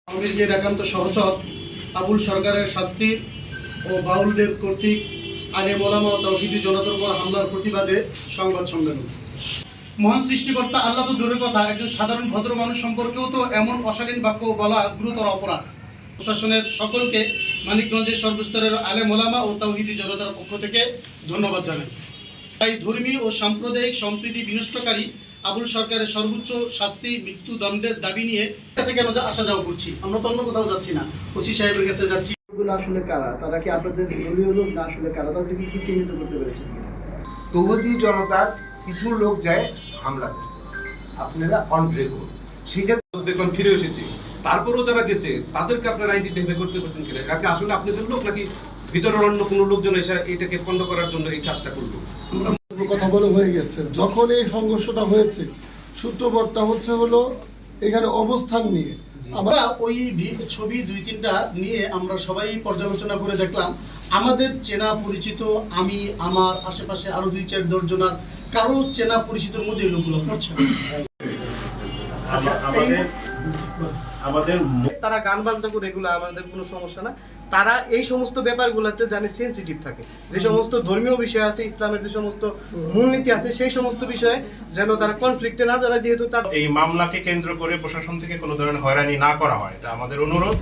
আওয়ামী লীগের একান্ত সহচর আবুল সরকারের শাস্তি ও বাউলদের কর্তৃক আলেম ওলামা ও তাওহীদি জনতার উপর হামলার প্রতিবাদে সংবাদ সম্মেলন। মহান সৃষ্টিকর্তা আল্লাহ তো দূরের কথা, একজন সাধারণ ভদ্র মানুষ সম্পর্কেও তো এমন অশালীন বাক্য বলা গুরুতর অপরাধ। প্রশাসনের সকলকে মানিকগঞ্জের সর্বস্তরের আলেম ওলামা ও তাওহীদি জনতার পক্ষ থেকে ধন্যবাদ জানাই। তাই ধর্মীয় ও সাম্প্রদায়িক সম্প্রীতি বিনষ্টকারী আবুল সরকারের সর্বোচ্চ শাস্তি মৃত্যুদণ্ডের দাবি নিয়ে কাছে কেন আসা যাওয়া করছি, আমরা তো অন্য কোথাও যাচ্ছি না, ওসি সাহেবের কাছে যাচ্ছি। আসলে কারা, তারা কি আপনাদের দলীয় লোক না আসলে কারা, তাদেরকে কি চিহ্নিত করতে পেরেছেন? তৌহিদি জনতার কিছু লোক যায় হামলা করছে, আপনারা অন রেকর্ড। সেক্ষেত্রে দেখলাম ফিরে এসেছি, তারপরেও যারা গেছে তাদেরকে আপনারা আইডেন্টিফাই করতে পারছেন কিনা, নাকি আসলে আপনাদের লোক নাকি ভিতরের অন্য কোনো লোকজন এসে এটাকে বন্ধ করার জন্য এই কাজটা করলো? কথা বলে হয়ে গেছে। যখন এই সংঘর্ষটা হয়েছে সূত্রপাতটা হলো এখানে অবস্থান নিয়ে আমরা ওই ছবি 2-3টা নিয়ে আমরা সবাই পর্যালোচনা করে দেখলাম আমাদের চেনা পরিচিত, আমি আমার আশেপাশে আরো 2-4 জনের কারো চেনা পরিচিতর মধ্যে লোকগুলো পড়ছে। তারা গান বাজনা করে, এগুলো আমাদের কোনো সমস্যা না। তারা এই সমস্ত ব্যাপারগুলোতে জানে সেনসিটিভ থাকে, যে সমস্ত ধর্মীয় বিষয় আছে, ইসলামের যে সমস্ত মূলনীতি আছে, সেই সমস্ত বিষয়ে যেন তারা কনফ্লিক্টে না জড়ায়। যেহেতু তার এই মামলাকে কেন্দ্র করে প্রশাসন থেকে কোনো ধরনের হয়রানি না করা হয়, এটা আমাদের অনুরোধ।